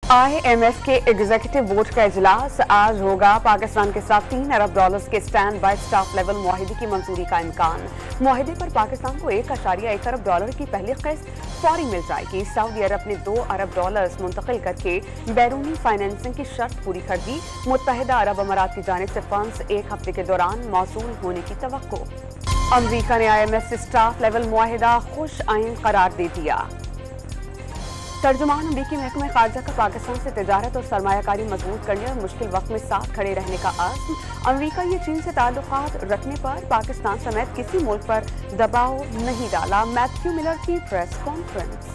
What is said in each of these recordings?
IMF के executive board का इजलास आज होगा। पाकिस्तान के साथ $3 अरब के स्टैंड बाय स्टाफ लेवल मुआहिदे की मंजूरी का इम्कान। मुआहिदे पर पाकिस्तान को $1.1 अरब की पहली किस्त फौरी मिल जाएगी। सऊदी अरब ने $2 अरब मुंतकिल करके बैरूनी फाइनेंसिंग की शर्त पूरी कर दी। मुत्तहिदा अरब अमारात की जानिब से फंड्स एक हफ्ते के दौरान मौसूल होने की तवक्को। अमरीका ने IMF से स्टाफ लेवल मुआहिदा खुश आइन करार दे दिया। तर्जुमान अमरीकी महकमे खारजा का पाकिस्तान से तिजारत और सरमायाकारी मजबूत करने और मुश्किल वक्त में साथ खड़े रहने का आज़्म। अमरीका ये चीन से ताल्लुकात रखने पर पाकिस्तान समेत किसी मुल्क पर दबाव नहीं डाला। मैथ्यू मिलर की प्रेस कॉन्फ्रेंस।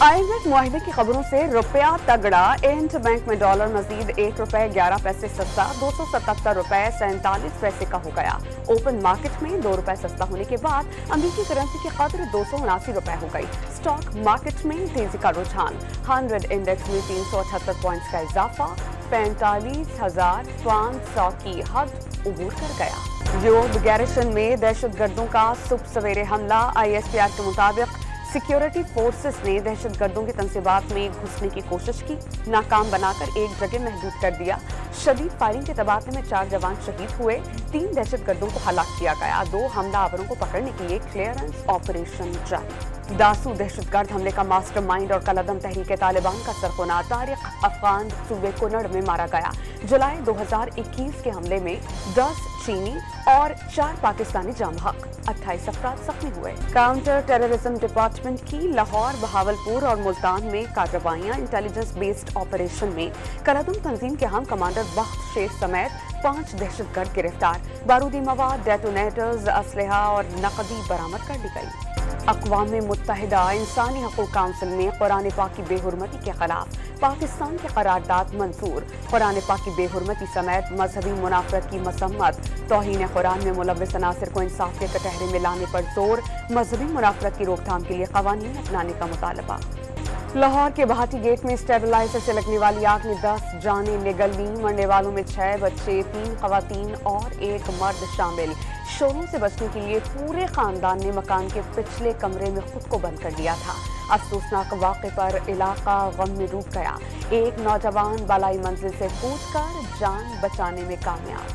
IMF मुआहिदे की खबरों से रुपया तगड़ा। इंट बैंक में डॉलर मजीद $1.11 सस्ता $277.47 का हो गया। ओपन मार्केट में $2 सस्ता होने के बाद अमरीकी करेंसी की कदर $279 हो गई। स्टॉक मार्केट में तेजी का रुझान। 100 इंडेक्स में 378 पॉइंट्स का इजाफा 45,500 की हद उबूर कर गया। योग गैरिसन में दहशतगर्दों का सुबह सवेरे हमला। ISPR के मुताबिक सिक्योरिटी फोर्सेस ने दहशतगर्दों के तंसीबात में घुसने की कोशिश की, नाकाम बनाकर एक जगह महदूद कर दिया। शदीद फायरिंग के तबादले में 4 जवान शहीद हुए। 3 दहशतगर्दों को हलाक किया गया। 2 हमलावरों को पकड़ने के लिए क्लियरेंस ऑपरेशन जारी। दासू दहशतगर्द हमले का मास्टरमाइंड और कलअदम तहरीक तालिबान का सरगना तारिक अफगान सूबे कुनड़ में मारा गया। जुलाई 2021 के हमले में 10 चीनी और 4 पाकिस्तानी जाम हक, 28 अफराद जख्मी हुए। काउंटर टेररिज्म डिपार्टमेंट की लाहौर, बहावलपुर और मुल्तान में कार्रवाइयां। इंटेलिजेंस बेस्ड ऑपरेशन में कलअदम तंजीम के हम कमांडर बख्त शेख समेत 5 दहशतगर्द गिरफ्तार। बारूदी मवाद, डेटोनेटर्स, असलहा और नकदी बरामद कर ली गई। अक़वाम मुत्तहिदा इंसानी हकूक़ काउंसिल में कुरान पाक की बेहुरमती के खिलाफ पाकिस्तान की करारदाद मंजूर। कुरान पाक की बेहुरमती समेत मजहबी मुनाफरत की मसम्मत। तौहीन कुरान में मुलव्वस अनासिर को इंसाफ के कटहरे में लाने पर जोर। मजहबी मुनाफरत की रोकथाम के लिए कवानीन अपनाने का मुतालबा। लाहौर के बहाटी गेट में स्टेबलाइजर से लगने वाली आग ने 10 जानें निगल ली। मरने वालों में 6 बच्चे, 3 खवातीन और 1 मर्द शामिल। शोरों से बचने के लिए पूरे खानदान ने मकान के पिछले कमरे में खुद को बंद कर लिया था। अफसोसनाक वाक़े पर इलाका गम में डूब गया। एक नौजवान बालाई मंजिल से कूदकर जान बचाने में कामयाब।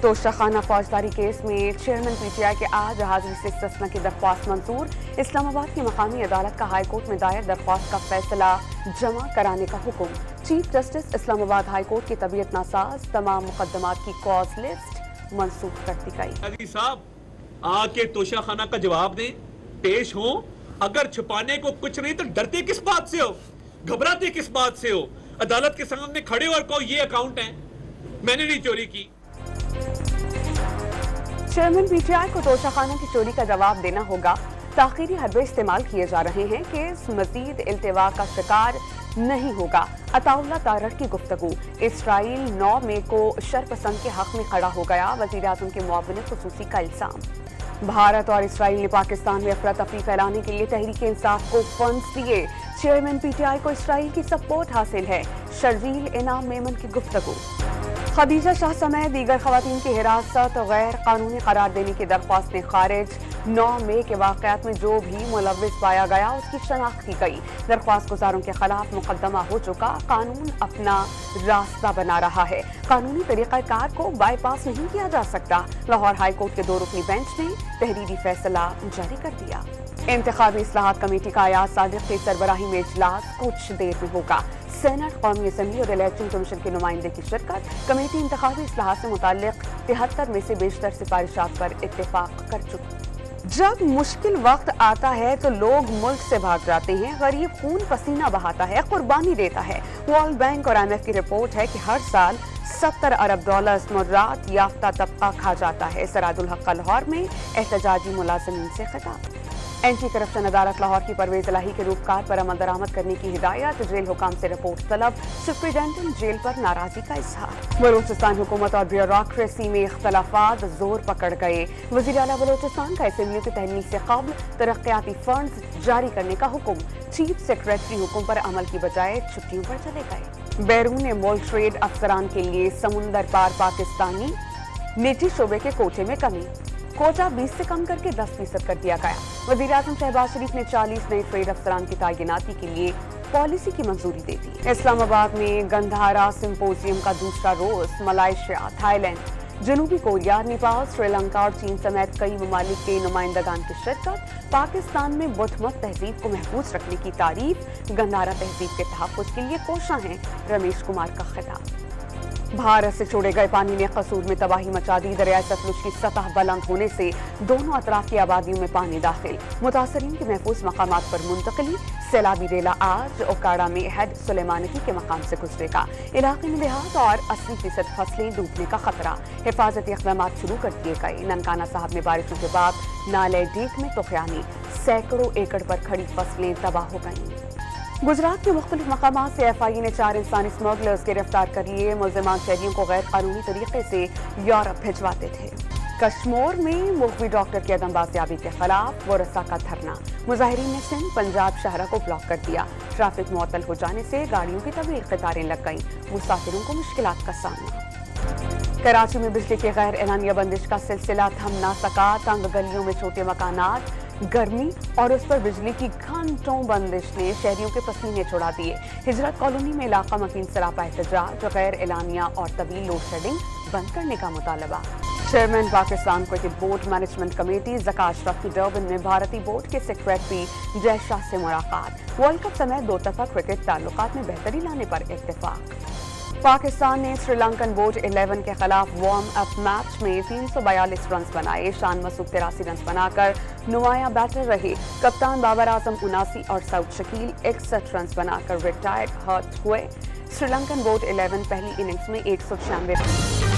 तोशाखाना फौजदारी केस में चेयरमैन PTI के आज हाजिरी से इस्तिस्ना की दरख्वास्त मंजूर। इस्लामाबाद की मकामी अदालत का हाई कोर्ट में दायर दरख्वास्त का फैसला जमा कराने का हुक्म। Chief justice Islamabad high court की तबीयत नासाज, तमाम मुकदमात की कॉज लिस्ट मंसूख कर दी गई। साहब आके तोशाखाना का जवाब दें, पेश हो। अगर छुपाने को कुछ नहीं तो डरते किस बात से हो, घबराते किस बात से हो? अदालत के सामने खड़े हो और कहो ये अकाउंट है, मैंने नहीं चोरी की। चेयरमैन PTI को तोशाखाना की चोरी का जवाब देना होगा। ताखीरी हरबे इस्तेमाल किए जा रहे हैं। केस मजीद इल्तिवा का शिकार नहीं होगा। अताउल्लाह तारड़ की गुफ्तगू। इसराइल 9 मई को शरपसंद के हक में खड़ा हो गया। वज़ीर-ए-आज़म के मुआविन खुसूसी का इल्जाम। भारत और इसराइल ने पाकिस्तान में अफरा तफरी फैलाने के लिए तहरीक इंसाफ को फंड्स दिए। चेयरमैन PTI को इसराइल की सपोर्ट हासिल है। शर्जील इनाम मेमन की गुफ्तगू। खदीजा शाह समेत दीगर खवातीन की हिरासत गैर कानूनी करार देने की दरख्वास्तें खारिज। 9 मई के वाक़यात में जो भी मुलव्विस पाया गया उसकी शनाख्त की गई। दरख्वास्त गुजारों के खिलाफ मुकदमा हो चुका। कानून अपना रास्ता बना रहा है। कानूनी तरीक़ाकार को बाईपास नहीं किया जा सकता। लाहौर हाई कोर्ट के 2 रुकनी बेंच ने तहरीरी फैसला जारी कर दिया। इंतखाबी इस्लाहात कमेटी का अयाज सादिक की सरबराही में इजलास कुछ देर में होगा। सेनेट, कौमी असम्बली और इलेक्शन कमीशन के नुमाइंदे की शिरकत। कमेटी इंतखाबी इस्लाहात से मुताल्लिक 73 में से बेशतर सिफारिशात पर इत्तेफाक कर चुकी। जब मुश्किल वक्त आता है तो लोग मुल्क से भाग जाते हैं। गरीब खून पसीना बहाता है, कुर्बानी देता है। वर्ल्ड बैंक और IMF की रिपोर्ट है कि हर साल $70 अरब मुर्रात याफ्ता तबका खा जाता है। सराजुल हक लाहौर में एहतजाजी मुलाजिमीन से खिताब। एंटी करप्शन अदालत लाहौर की परवेज इलाही के रूपकार पर अमल दरामद करने की हिदायत। जेल हुकाम से रिपोर्ट तलब। सुप्रीडेंटेंट जेल पर नाराजगी का इजहार। बलूचिस्तान हुकूमत और ब्यूरोक्रेसी में इख्तलाफात जोर पकड़ गए। वज़ीर आला बलूचिस्तान का असेंबलियों की तहलील से कब्ल तरक्याती फंड्स जारी करने का हुक्म। चीफ सेक्रेटरी हुक्म पर अमल की बजाय छुट्टियों पर चले गए। बैरून मुल्क ट्रेड अफसरान के लिए समुंदर पार पाकिस्तानी निजी शोबे के कोटे में कमी। कोटा 20 से कम करके 10% कर दिया गया। वज़ीर-ए-आज़म शहबाज शरीफ ने 40 नए ट्रेड अफसरान की तैनाती के लिए पॉलिसी की मंजूरी दे दी। इस्लामाबाद में गंधारा सिंपोजियम का दूसरा रोज मलेशिया, थाईलैंड, जनूबी कोरिया, नेपाल, श्रीलंका और चीन समेत कई ममालिक के नुमाइंदगान की शिरकत। पाकिस्तान में बुद्ध मत तहजीब को महफूज रखने की तारीफ। गंधारा तहजीब के तहफ्फुज के लिए कोशां हैं, रमेश कुमार का खिताब। भारत से छोड़े गए पानी ने कसूर में तबाही मचा दी। दरिया सतलुज की सतह बुलंद होने से दोनों अतराफ की आबादियों में पानी दाखिल। मुतासरीन के महफूज मकामात पर मुंतकली। सैलाबी रेला आज ओकाड़ा में हैद सुलेमानकी के मकाम से गुजरेगा। इलाके में देहात और 80% फसलें डूबने का खतरा। हिफाजती इक़दाम शुरू कर दिए गए। ननकाना साहब में बारिशों के बाद नाले डीक में तुग़यानी, सैकड़ों एकड़ पर खड़ी फसलें तबाह हो गईं। गुजरात के मुख्तलिफ मकामात से FIA ने 4 इंसानी स्मगलर्स गिरफ्तार कर लिए। मुल्ज़िमान शहरियों को गैर कानूनी तरीके से यूरोप भिजवाते थे। कश्मीर में मुख्बी डॉक्टर की अदम बाज़ियाबी के खिलाफ वरसा का धरना। मुजाहिरीन ने सिंध पंजाब शहरा को ब्लॉक कर दिया। ट्रैफिक मुअत्तल हो जाने से गाड़ियों की तवील कतारें लग गईं। मुसाफिरों को मुश्किलात का सामना। कराची में बिजली की गैर एलानिया बंदिश का सिलसिला थम ना सका। तंग गलियों में छोटे मकानात, गर्मी और उस पर बिजली की घंटों बंदिश ने शहरियों के पसीने छुड़ा दिए। हिजरत कॉलोनी में इलाका मकीन सरापा एहतजाज। गैर एलानिया और तवील लोड शेडिंग बंद करने का मुतालबा। Chairman Pakistan cricket board management committee Zaka Ashraf की डर्बन में भारतीय बोर्ड के सेक्रेटरी जय शाह से मुलाकात। वर्ल्ड कप समेत दो तरफा क्रिकेट ताल्लुकात में बेहतरी लाने पर इत्तेफाक। पाकिस्तान ने श्रीलंकन बोर्ड 11 के खिलाफ वार्म अप मैच में 342 रन बनाए। शान मसूद 83 रन बनाकर नुमाया बैटर रहे। कप्तान बाबर आजम 79 और सऊद शकील 61 रन बनाकर रिटायर्ड हर्ट हुए। श्रीलंकन बोर्ड 11 पहली इनिंग्स में 196